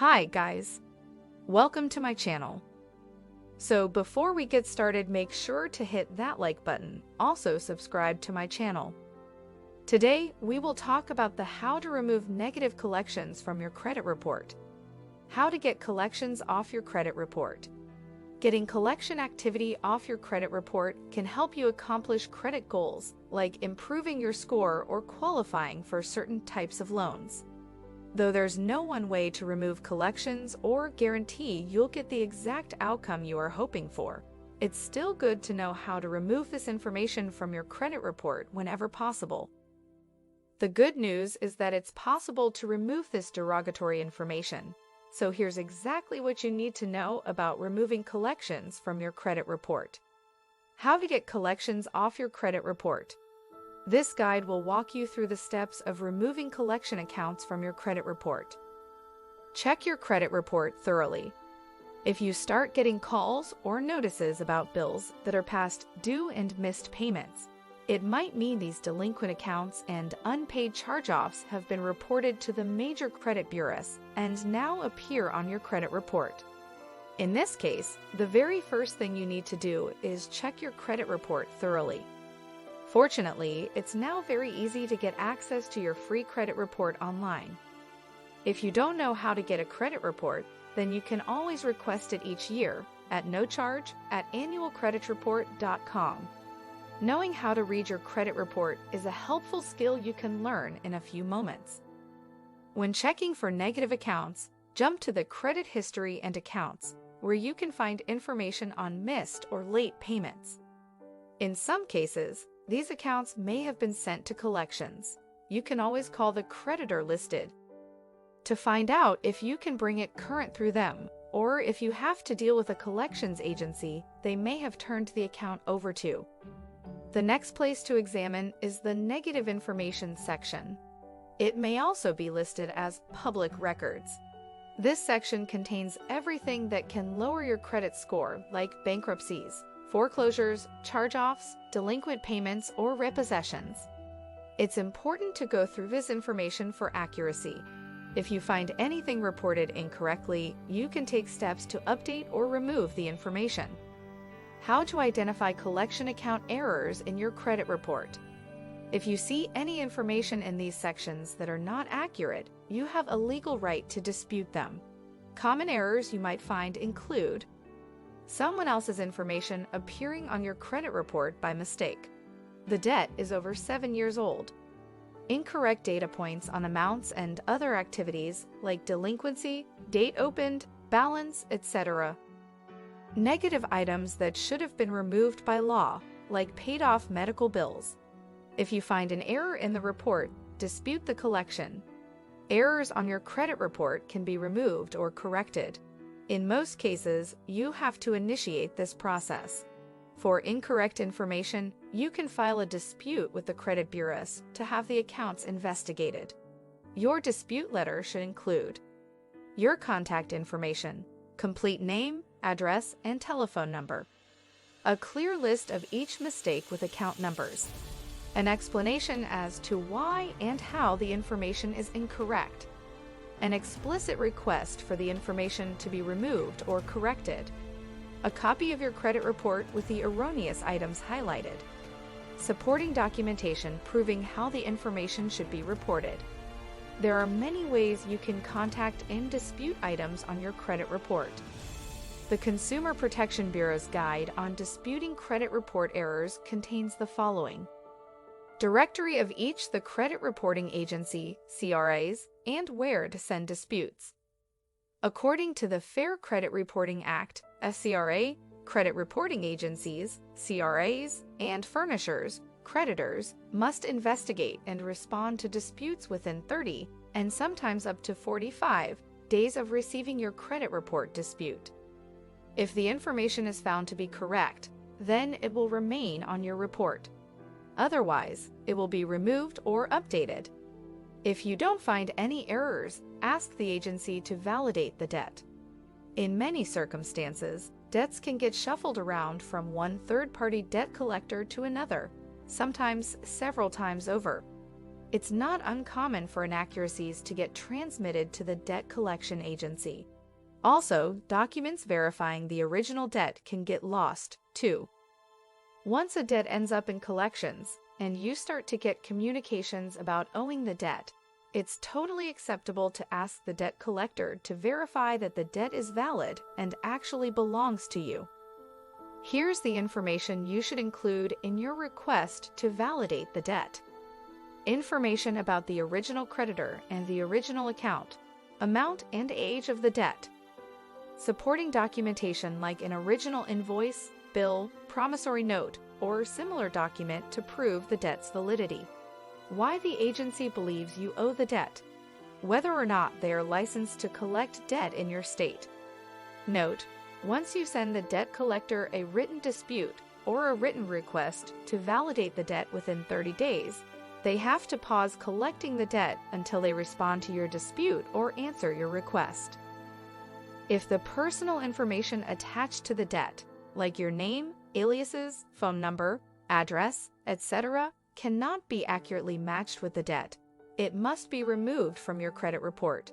Hi guys, welcome to my channel. So before we get started, make sure to hit that like button. Also subscribe to my channel. Today, we will talk about how to remove negative collections from your credit report. How to get collections off your credit report. Getting collection activity off your credit report can help you accomplish credit goals, like improving your score or qualifying for certain types of loans. Though there's no one way to remove collections or guarantee you'll get the exact outcome you are hoping for, it's still good to know how to remove this information from your credit report whenever possible. The good news is that it's possible to remove this derogatory information. So here's exactly what you need to know about removing collections from your credit report. How to get collections off your credit report. This guide will walk you through the steps of removing collection accounts from your credit report. Check your credit report thoroughly. If you start getting calls or notices about bills that are past due and missed payments, it might mean these delinquent accounts and unpaid charge-offs have been reported to the major credit bureaus and now appear on your credit report. In this case, the very first thing you need to do is check your credit report thoroughly. Fortunately, it's now very easy to get access to your free credit report online. If you don't know how to get a credit report, then you can always request it each year at no charge at annualcreditreport.com. Knowing how to read your credit report is a helpful skill you can learn in a few moments. When checking for negative accounts, jump to the Credit History and Accounts, where you can find information on missed or late payments. In some cases, these accounts may have been sent to collections. You can always call the creditor listed to find out if you can bring it current through them, or if you have to deal with a collections agency they may have turned the account over to. The next place to examine is the Negative Information section. It may also be listed as Public Records. This section contains everything that can lower your credit score, like bankruptcies, foreclosures, charge-offs, delinquent payments, or repossessions. It's important to go through this information for accuracy. If you find anything reported incorrectly, you can take steps to update or remove the information. How to identify collection account errors in your credit report. If you see any information in these sections that are not accurate, you have a legal right to dispute them. Common errors you might find include someone else's information appearing on your credit report by mistake. The debt is over 7 years old. Incorrect data points on amounts and other activities like delinquency, date opened, balance, etc. Negative items that should have been removed by law, like paid off medical bills. If you find an error in the report, dispute the collection. Errors on your credit report can be removed or corrected. In most cases, you have to initiate this process. For incorrect information, you can file a dispute with the credit bureaus to have the accounts investigated. Your dispute letter should include your contact information, complete name, address, and telephone number, a clear list of each mistake with account numbers, an explanation as to why and how the information is incorrect, an explicit request for the information to be removed or corrected, a copy of your credit report with the erroneous items highlighted, supporting documentation proving how the information should be reported. There are many ways you can contact and dispute items on your credit report. The Consumer Protection Bureau's Guide on Disputing Credit Report Errors contains the following: directory of each the credit reporting agency, CRAs, and where to send disputes. According to the Fair Credit Reporting Act, a CRA, credit reporting agencies, CRAs, and furnishers, creditors, must investigate and respond to disputes within 30, and sometimes up to 45, days of receiving your credit report dispute. If the information is found to be correct, then it will remain on your report. Otherwise, it will be removed or updated. If you don't find any errors, ask the agency to validate the debt. In many circumstances, debts can get shuffled around from one third-party debt collector to another, sometimes several times over. it's not uncommon for inaccuracies to get transmitted to the debt collection agency. Also, documents verifying the original debt can get lost, too. Once a debt ends up in collections, and you start to get communications about owing the debt, it's totally acceptable to ask the debt collector to verify that the debt is valid and actually belongs to you. Here's the information you should include in your request to validate the debt. Information about the original creditor and the original account, amount and age of the debt. Supporting documentation like an original invoice, bill, promissory note, or similar document to prove the debt's validity. Why the agency believes you owe the debt, whether or not they are licensed to collect debt in your state. Note, once you send the debt collector a written dispute or a written request to validate the debt within 30 days, they have to pause collecting the debt until they respond to your dispute or answer your request. If the personal information attached to the debt, like your name, aliases, phone number, address, etc., cannot be accurately matched with the debt, it must be removed from your credit report.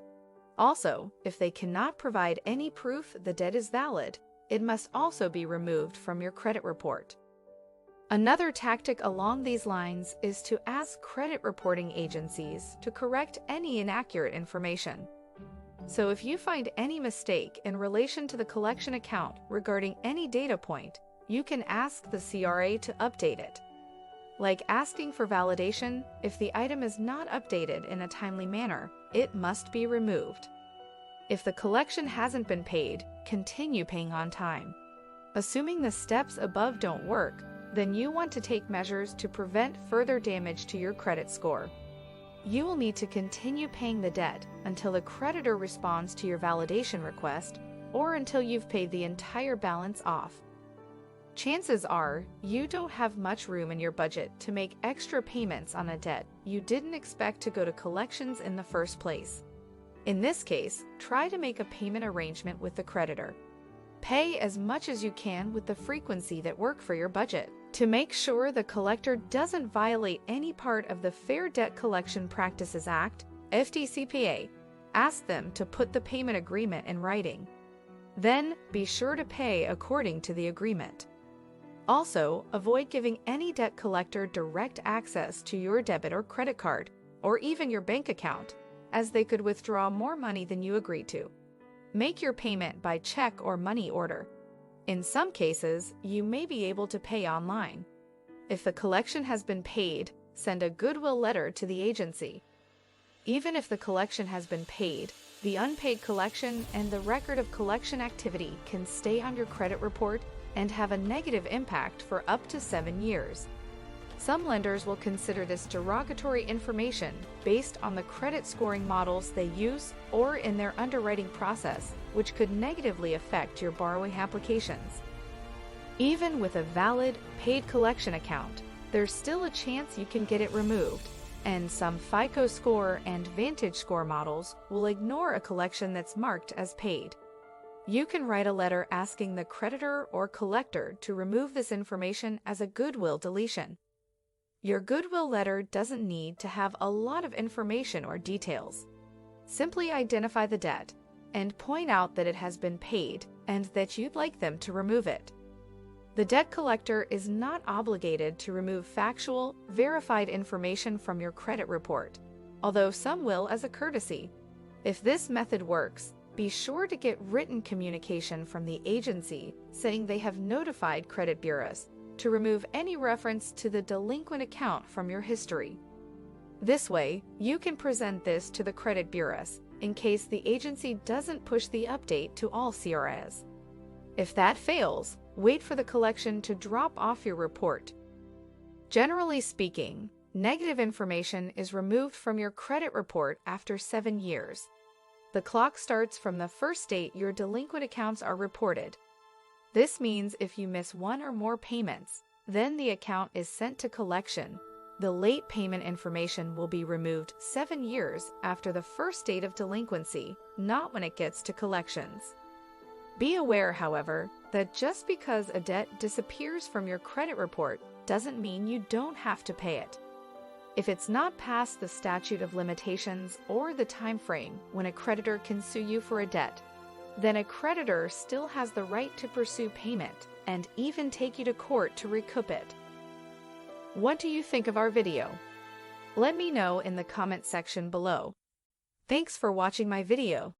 Also, if they cannot provide any proof the debt is valid, it must also be removed from your credit report. Another tactic along these lines is to ask credit reporting agencies to correct any inaccurate information. So if you find any mistake in relation to the collection account regarding any data point, you can ask the CRA to update it. Like asking for validation, if the item is not updated in a timely manner, it must be removed. If the collection hasn't been paid, continue paying on time. Assuming the steps above don't work, then you want to take measures to prevent further damage to your credit score. You will need to continue paying the debt until the creditor responds to your validation request or until you've paid the entire balance off. Chances are you don't have much room in your budget to make extra payments on a debt you didn't expect to go to collections in the first place. In this case, try to make a payment arrangement with the creditor. Pay as much as you can with the frequency that works for your budget. To make sure the collector doesn't violate any part of the Fair Debt Collection Practices Act, FDCPA, ask them to put the payment agreement in writing. Then, be sure to pay according to the agreement. Also, avoid giving any debt collector direct access to your debit or credit card, or even your bank account, as they could withdraw more money than you agreed to. Make your payment by check or money order. In some cases, you may be able to pay online. If the collection has been paid, send a goodwill letter to the agency. Even if the collection has been paid, the unpaid collection and the record of collection activity can stay on your credit report and have a negative impact for up to 7 years. Some lenders will consider this derogatory information based on the credit scoring models they use or in their underwriting process, which could negatively affect your borrowing applications. Even with a valid, paid collection account, there's still a chance you can get it removed, and some FICO score and Vantage score models will ignore a collection that's marked as paid. You can write a letter asking the creditor or collector to remove this information as a goodwill deletion. Your goodwill letter doesn't need to have a lot of information or details. Simply identify the debt and point out that it has been paid and that you'd like them to remove it. The debt collector is not obligated to remove factual, verified information from your credit report, although some will as a courtesy. If this method works, be sure to get written communication from the agency saying they have notified credit bureaus to remove any reference to the delinquent account from your history. This way, you can present this to the credit bureaus in case the agency doesn't push the update to all CRAs. If that fails, wait for the collection to drop off your report. Generally speaking, negative information is removed from your credit report after 7 years. The clock starts from the first date your delinquent accounts are reported. This means if you miss one or more payments, then the account is sent to collection. The late payment information will be removed 7 years after the first date of delinquency, not when it gets to collections. Be aware, however, that just because a debt disappears from your credit report doesn't mean you don't have to pay it. If it's not past the statute of limitations or the time frame when a creditor can sue you for a debt, then a creditor still has the right to pursue payment and even take you to court to recoup it. What do you think of our video? Let me know in the comment section below. Thanks for watching my video.